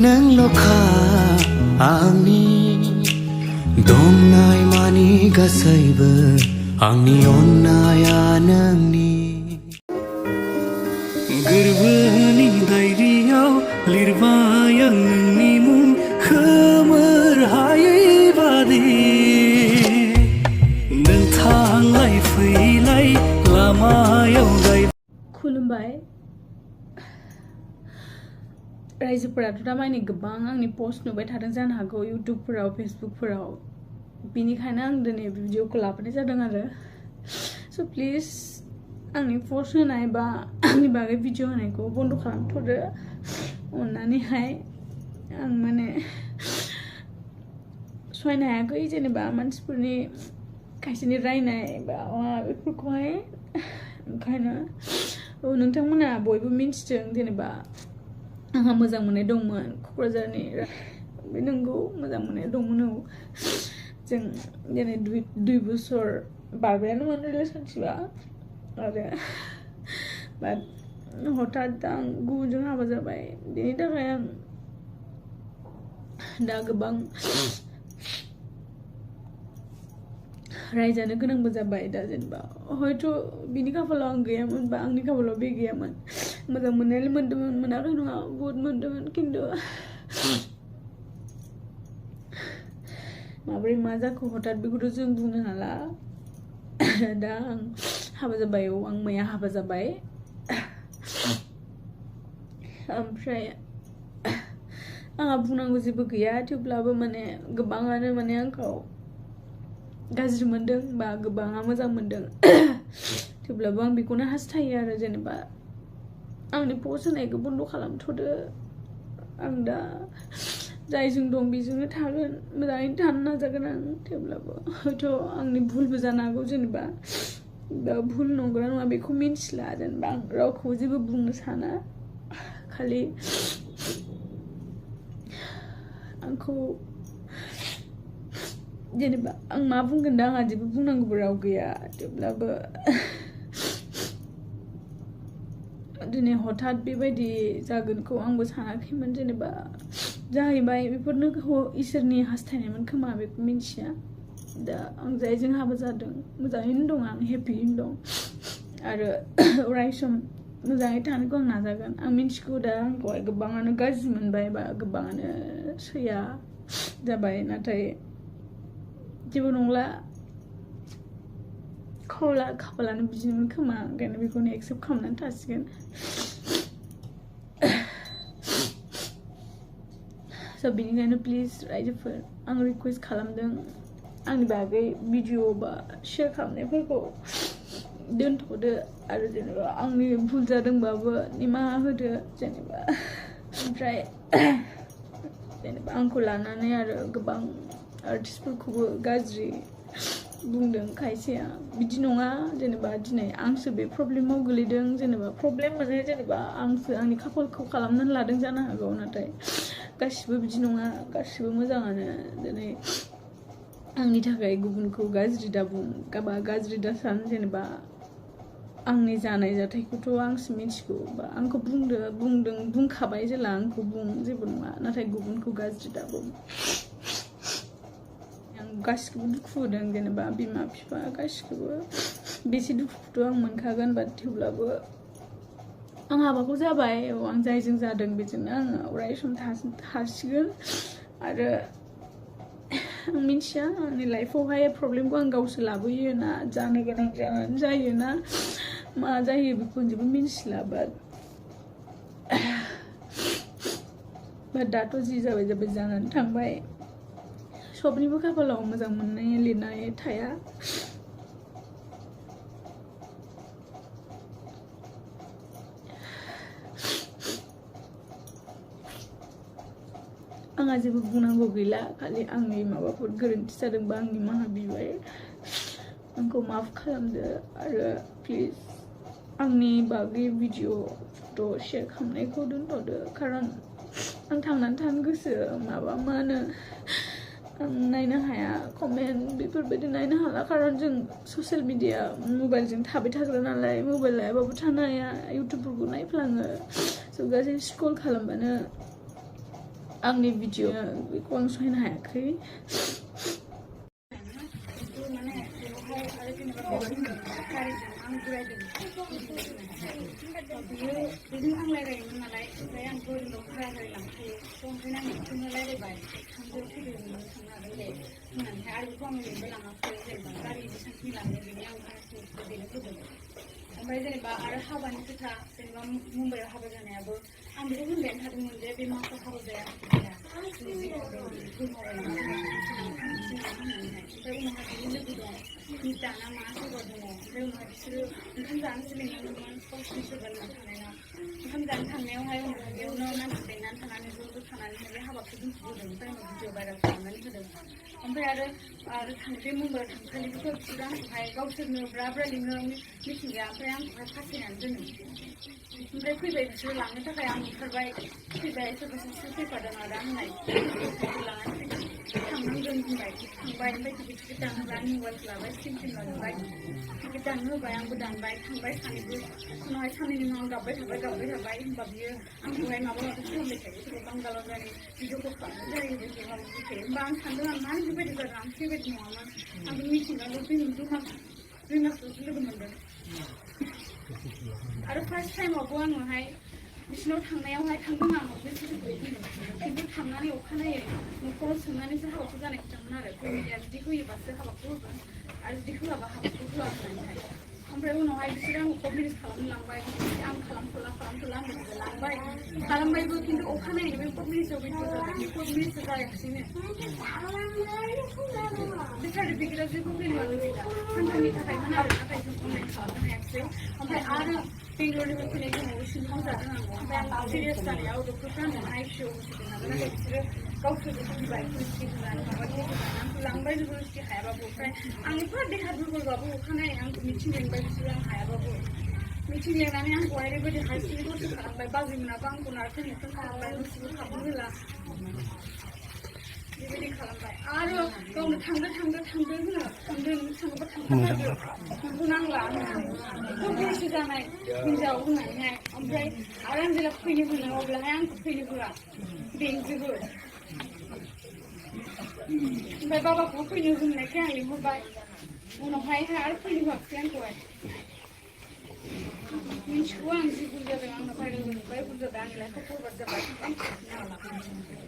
नोंल'खा आंनि दंनाय मानि गासैबो आंनि अननाया नोंनि गोरबोनि डायरियाव लिरबाय आं नोंनि मुं खोमोर हायै बादि नों थांलाय फैलाय लामायाव खुलुमबाय रायजोफोराथ' दामानि गोबां आंनि पोस्ट नुबाय थादों जानो हागौ इउटुबफोराव फेसबुकफोराव बिनिखायनो आं दिनै भिडिअखौ लाबोनाय जादों आरो स' प्लिज आंनि पोस्ट होनाय बा आंनि बागै भिडिअ होनायखौ बन्द खालामथ'दो अननानैहाय आं माने सहायनो हायाखै जेनेबा मानसिफोरनि खायसेनि रायनाय बा बेफोरखौहाय ओंखायनो नोंथांमोना बयबो मिन्थिदों जेनेबा आंहा मोजां मोननाय दंमोन क'क्राझारनि बे नंगौ मोजां मोननाय दंमोन औ जों दिनै 2 बोसोर बारबायानोमोन रिलेशनशिपआ आरो बाट हठात आं गुबुनजों हाबा जाबाय बेनि थाखाय आं दा गोबां रायजानो गोनांबो जाबाय दा जेनेबा हयथ' बिनि खाफालाव आं गैयामोन बा आंनि खाफालाव बे गैयामोन मोजां मोननायालाय मोनदोंमोन मोनाखै नङा बहुद मोनदोंमोन खिन्थु माबोरै मा जाखो हठात बेखौथ' जों बुंनो हाला दा आं हाबा जाबाय औ आं मैया हाबा जाबाय ओमफ्राय आंहा बुंनांगौ जेबो गैया थेवब्लाबो माने गोबाङानो माने आंखौ गाज्रि मोनदों बा गोबाङा मोजां मोनदों थेवब्लाबो आं बेखौनो हास्थायो आरो जेनेबा आंनि पोस्ट होनायखौ बन्द खालामथ'दो आं दा जायजों दं बेजोंनो थागोन मोजाङैनो थानो नाजागोन आं थेवब्लाबो हयथ' आंनि भुलबो जानो हागौ जेनेबा दा भुल नंगौना नङा बेखौ मिन्थिला जेनेबा आं रावखौबो जेबो बुंनो साना खालि आंखौ जेनेबा आं मा बुंगोन दा आंहा जेबो बुंनांगौबो राव गैया थेवब्लाबो दिनै हठात बेबायदि जागोनखौ आंबो सानाखैमोन जेनेबा जाहैबाय बेफोरनो इसोरनि हास्थायनायमोन खोमा बेखौ मिन्थिया दा आं जायजों हाबा जादों मोजाङैनो दं आं हेपियैनो दं आरो अराय सम मोजाङै थानोखौ आं नाजागोन आं मिन्थिगौ दा आंखौहाय गोबाङानो गाज्रि मोनबाय बा गोबाङानो सैया जाबाय नाथाय जेबो नंला खाफालानो बिदिनोमोन खोमा ओंखायनो बेखौनो एक्सेप्ट खालामनानै थासिगोन स' बेनिखायनो प्लिज रायजोफोर आं रिकुवेस्ट खालामदों आंनि बागै भिडिअ बा शेयार खालामनायफोरखौ दोनथ'दो आरो जेनेबा आंनि भुल जादोंबाबो निमाहा होदो जेनेबा ओमफ्राय जेनेबा आंखौ लानानै आरो गोबां आर्टिस्टफोरखौबो गाज्रि बुंदों खायसेया बिदि नङा जेनेबा दिनै आंसो बे प्रब्लेमाव गोलैदों जेनेबा प्रब्लेम माने जेनेबा आंसो आंनि खाफालखौ खालामनानै लादों जानो हागौ नाथाय गासिबो बिदि नङा गासिबो मोजाङानो दिनै आंनि थाखाय गुबुनखौ गाज्रि दाबुं बा गाज्रि दासान जेनेबा आंनि जानाय जाथायखौथ' आंसो मिथिगौ बा आंखौ बुंखाबाय जेला आंखौ बुं जेबो नङा नाथाय गुबुनखौ गाज्रि दाबुं आं गासिखौबो दुखु होदों जेनेबा बिमा बिफा गासिखौबो बेसे दुखुखौथ' आं मोनखागोन बाट थेवब्लाबो आं हाबाखौ जाबाय आं जायजों जादों बेजोंनो आङो अराय सम थासिगोन आरो आं मिथिया आंनि लाइफआवहाय प्रब्लेमखौ आं गावसो लाबोयो ना जानो गोनां जायो ना मा जायो बेखौ जेबो मिन्थिला बाट दाथ' जि जाबाय जानानै थांबाय सबनिबो खाफालाव मोजां मोननाय लिरनाय थाया आंहा जेबो बुंनांगौ गैला खालि आंनि माबाफोर गोरोन्थि जादोंबा आं निमाहा बिबाय आंखौ माफ खालामदो आरो प्लिज आंनि बागै भिडिअ फट' शेयार खालामनायखौ दोनथ'दो खारन आं थांनानै थानो गोसो माबा मा होनो आं नायनो हाया कमेन्ट बेफोरबायदि नायनो हाला खारन जों ससियेल मिडिया मबाइलजों थाबाय थाग्रा नालाय मबाइल लायाबाबो थानो हाया इउटुबफोरखौ नायफ्लाङो स' गासै स्क्रल खालामबानो आंनि भिडिअ बेखौ आं सहायनो हायाखै ओमफ्राय जेनेबा आरो हाबानि खोथा जेनेबा मुम्बाइआव हाबा जानायाबो आं बेखौ होनबायानो थादोंमोन जे बे माखौ हाबा जाया ओमफ्राय उनावहाय बिनि लोगो दं मिता ना मा सोरबा दङ ओमफ्राय उनावहाय बिसोरो ओंखाम जानोसो लिंलांदोंमोन गावसिनि सोरबा लोगो थानायना ओंखाम जानो थांनायावहाय उनावहाय बेयावनो मानसि लेंनानै थानानै ज' ज' थानानै बे हाबाखौ दोनथ'बोदों ओमफ्राय उनाव भिडिअ भाइरेल खालामनानै होदों ओमफ्राय आरो बे मुम्बाइआव थांखालिबोथ' बिसोरो आंखौहाय गावसोरनो ब्रा ब्रा लिङो मिथिंगाया ओमफ्राय आंखौहाय फासायनानै दोनो ओमफ्राय फैबाय बिसोरो लांनो थाखाय आं ओंखारबाय फैबाय सोरबा सासे फैफादों आरो आंलाय लानानै थांनांगोन होनबाय थांबाय ओमफ्य टिकेट दानोब्ला मबाइल लाबाय सिम लाजोबबाय टिकेट दाननो होबाय आंबो दानबाय थांबाय सानैबो उनावहाय साननैनि उनाव आं गाबबाय थाबाय होनबा बियो आंखौहाय माबा माबि खालामबाय थायो सोरबा बांगालाव जायो भिडिअखौ खालामनाय जायो होनबाय होमबा आं सानदों आं मानो बेबायदि जादों आं बेबायदि नङामोन आंबो मिथिंगाल' दुइ मासल'सो लोगो मोनदों आरो फार्स्ट टाइमावबो आङोहाय बिसिनाव थांनायावहाय थांदों आं खिन्थु थांनानै अखानायै न'खराव सोंनानैसो हाबाखौ जानाय खोथामोन आरो फेमिलिया जुदि होयोबासो हाबाखौ होगोन आरो जुदि होआबा हाबाखौ होआ होननानैहाय ओमफ्राय उनावहाय बिसोरो आंखौ कभिड खालामनो लांबाय आं खालामथ'ला होननानै खालामबायबो खिन्थु अखानायै बे कभिडआव भिडिअ जादों बे कभिडसो जायाखिसैनो बे सार्टिफिकेटआ जेबो भेलुआनो गैला सानथामनि थाखायमोन आरो नाथाय जों अनलाइन खालामनो हायाखिसै ओमफ्राय आरो बेंगलरनिफ्राय फैनाय समाव सिङाव जादों आं ओमफ्राय आं सिरियास जानायाव डक्टरफ्रा आंनो आइसिइउ होसिगोन नालाय नाथाय बिसोरो गावसोरबो होबाय पुलिसटि होनानै माबा होनानै आंखौ लांबाय जबरदस्ति हायाबाबो ओमफ्राय आं एफा देहा दुरबलबाबो अखानायै आंखौ मिथिं लेंबाय बिसोरो आं हायाबाबो मिथिं लेंनानै आंखौहाय ओरैबायदि हारसिङै दसे खालामबाय बाजैमोनाबो आंखौ नारथों खालामबाय दसेबो खाबु होला बेबायदि खालामबाय आरो गावनो थांदो होनो थांदो नों थाङोबा थांथारदो नोंखौ नांला बैसो जानाय हिनजाव होननानैहाय ओमफ्राय आरो आं जेब्ला फैनो होनो अब्लाहाय आंखौ फैनो होआ बेंजोबो ओमफ्राय बाबाखौबो फैनो होननायखाय आं लिंहरबाय उनावहाय आरो फैनो होआखिसै आंखौहाय मिथिगौ आं जि बुरजा जादों आंना भाइरेल नुबाय बुरजा जादों आंनि लाइफआव फरवार्ड जाबाय